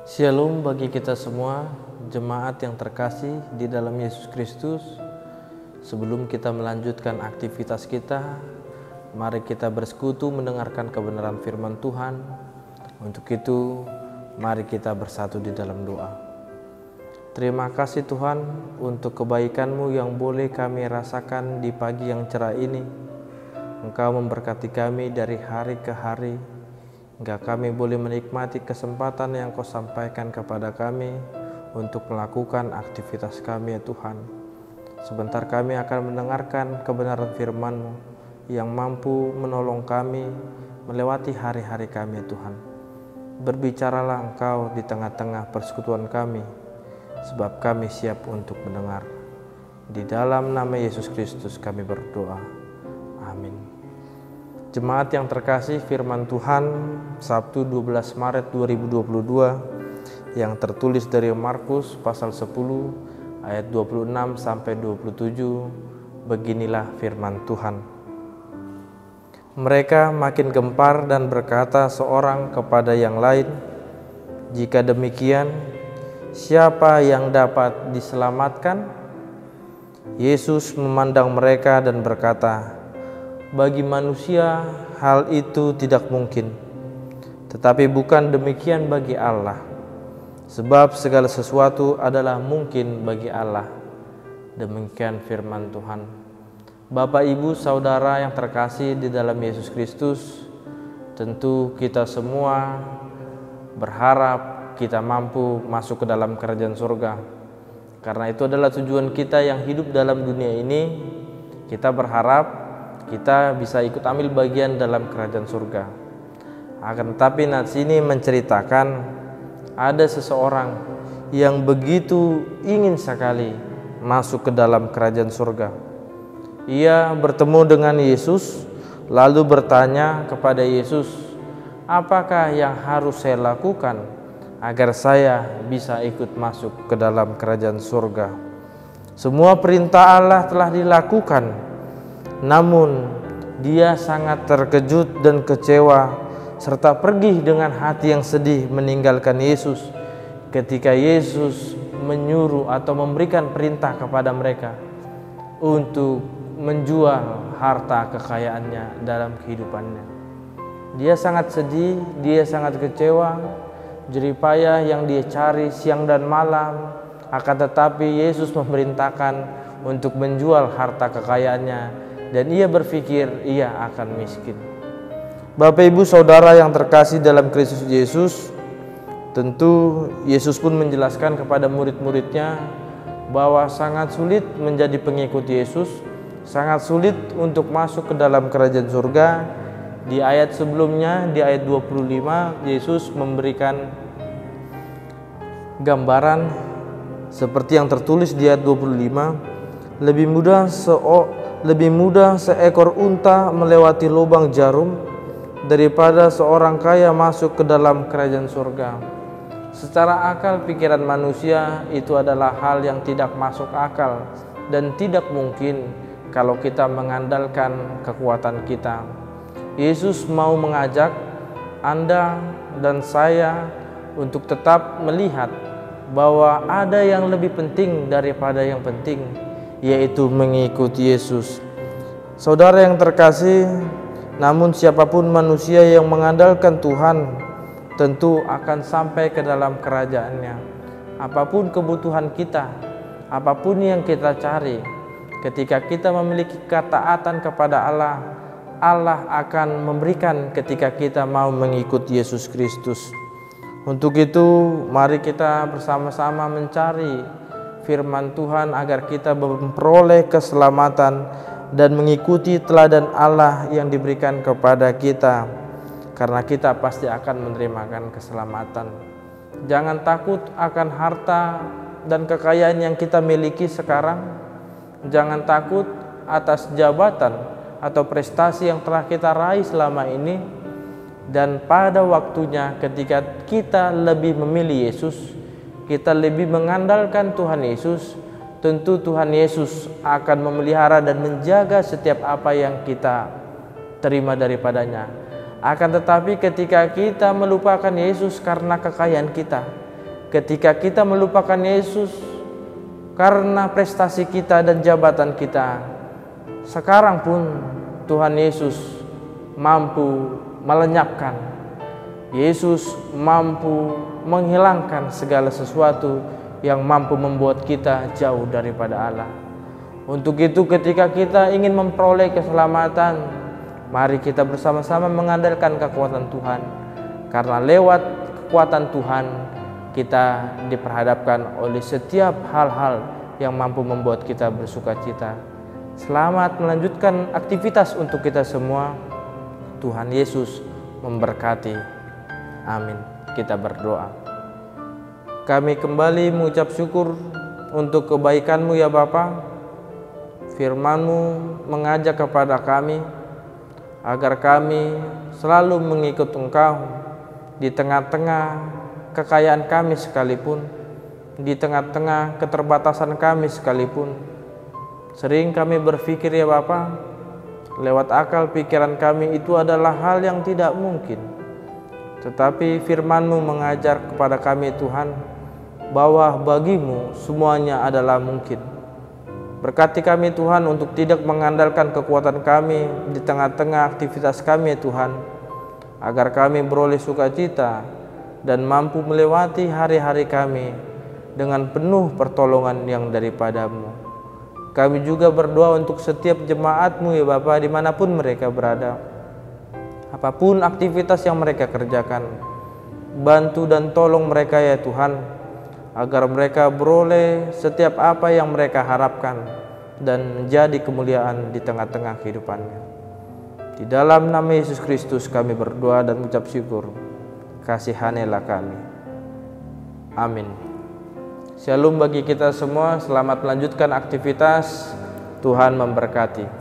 Shalom bagi kita semua, jemaat yang terkasih di dalam Yesus Kristus. Sebelum kita melanjutkan aktivitas kita, mari kita bersekutu mendengarkan kebenaran firman Tuhan. Untuk itu, mari kita bersatu di dalam doa. Terima kasih Tuhan untuk kebaikan-Mu yang boleh kami rasakan di pagi yang cerah ini. Engkau memberkati kami dari hari ke hari, hingga kami boleh menikmati kesempatan yang Kau sampaikan kepada kami untuk melakukan aktivitas kami ya Tuhan. Sebentar kami akan mendengarkan kebenaran firman-Mu yang mampu menolong kami melewati hari-hari kami ya Tuhan. Berbicaralah Engkau di tengah-tengah persekutuan kami, sebab kami siap untuk mendengar. Di dalam nama Yesus Kristus kami berdoa. Amin. Jemaat yang terkasih, firman Tuhan Sabtu 12 Maret 2022 yang tertulis dari Markus pasal 10 ayat 26 sampai 27. Beginilah firman Tuhan. Mereka makin gempar dan berkata seorang kepada yang lain, "Jika demikian, siapa yang dapat diselamatkan?" Yesus memandang mereka dan berkata, "Bagi manusia hal itu tidak mungkin, tetapi bukan demikian bagi Allah, sebab segala sesuatu adalah mungkin bagi Allah." Demikian firman Tuhan. Bapak, Ibu, Saudara yang terkasih di dalam Yesus Kristus, tentu kita semua berharap kita mampu masuk ke dalam kerajaan surga. Karena itu adalah tujuan kita yang hidup dalam dunia ini. Kita berharap kita bisa ikut ambil bagian dalam kerajaan surga. Akan tetapi nats ini menceritakan ada seseorang yang begitu ingin sekali masuk ke dalam kerajaan surga. Ia bertemu dengan Yesus lalu bertanya kepada Yesus, "Apakah yang harus saya lakukan agar saya bisa ikut masuk ke dalam kerajaan surga?" Semua perintah Allah telah dilakukan. Namun dia sangat terkejut dan kecewa serta pergi dengan hati yang sedih meninggalkan Yesus ketika Yesus menyuruh atau memberikan perintah kepada mereka untuk menjual harta kekayaannya dalam kehidupannya. Dia sangat sedih, dia sangat kecewa, jerih payah yang dia cari siang dan malam, akan tetapi Yesus memerintahkan untuk menjual harta kekayaannya. Dan ia berpikir ia akan miskin. Bapak, Ibu, Saudara yang terkasih dalam Kristus Yesus, tentu Yesus pun menjelaskan kepada murid-muridnya bahwa sangat sulit menjadi pengikut Yesus, sangat sulit untuk masuk ke dalam kerajaan surga. Di ayat sebelumnya, di ayat 25, Yesus memberikan gambaran seperti yang tertulis di ayat 25, lebih mudah seekor unta melewati lubang jarum daripada seorang kaya masuk ke dalam kerajaan surga. Secara akal pikiran manusia itu adalah hal yang tidak masuk akal dan tidak mungkin kalau kita mengandalkan kekuatan kita. Yesus mau mengajak Anda dan saya untuk tetap melihat bahwa ada yang lebih penting daripada yang penting, yaitu mengikuti Yesus. Saudara yang terkasih, namun siapapun manusia yang mengandalkan Tuhan tentu akan sampai ke dalam kerajaannya. Apapun kebutuhan kita, apapun yang kita cari, ketika kita memiliki ketaatan kepada Allah, Allah akan memberikan ketika kita mau mengikuti Yesus Kristus. Untuk itu, mari kita bersama-sama mencari firman Tuhan agar kita memperoleh keselamatan dan mengikuti teladan Allah yang diberikan kepada kita, karena kita pasti akan menerimakan keselamatan. Jangan takut akan harta dan kekayaan yang kita miliki sekarang. Jangan takut atas jabatan atau prestasi yang telah kita raih selama ini. Dan pada waktunya ketika kita lebih memilih Yesus, kita lebih mengandalkan Tuhan Yesus, tentu Tuhan Yesus akan memelihara dan menjaga setiap apa yang kita terima daripadanya. Akan tetapi ketika kita melupakan Yesus karena kekayaan kita, ketika kita melupakan Yesus karena prestasi kita dan jabatan kita, sekarang pun Tuhan Yesus mampu melenyapkan. Yesus mampu menghilangkan segala sesuatu yang mampu membuat kita jauh daripada Allah. Untuk itu ketika kita ingin memperoleh keselamatan, mari kita bersama-sama mengandalkan kekuatan Tuhan. Karena lewat kekuatan Tuhan kita diperhadapkan oleh setiap hal-hal yang mampu membuat kita bersukacita. Selamat melanjutkan aktivitas untuk kita semua. Tuhan Yesus memberkati. Amin. Kita berdoa. Kami kembali mengucap syukur untuk kebaikan-Mu ya Bapa. Firman-Mu mengajak kepada kami agar kami selalu mengikut Engkau di tengah-tengah kekayaan kami sekalipun, di tengah-tengah keterbatasan kami sekalipun. Sering kami berpikir ya Bapa, lewat akal pikiran kami itu adalah hal yang tidak mungkin. Tetapi firman-Mu mengajar kepada kami Tuhan, bahwa bagi-Mu semuanya adalah mungkin. Berkati kami Tuhan untuk tidak mengandalkan kekuatan kami di tengah-tengah aktivitas kami Tuhan, agar kami beroleh sukacita dan mampu melewati hari-hari kami dengan penuh pertolongan yang daripada-Mu. Kami juga berdoa untuk setiap jemaat-Mu ya Bapa, dimanapun mereka berada. Apapun aktivitas yang mereka kerjakan, bantu dan tolong mereka ya Tuhan, agar mereka beroleh setiap apa yang mereka harapkan dan menjadi kemuliaan di tengah-tengah kehidupannya. Di dalam nama Yesus Kristus kami berdoa dan mengucap syukur. Kasihanilah kami. Amin. Shalom bagi kita semua. Selamat melanjutkan aktivitas. Tuhan memberkati.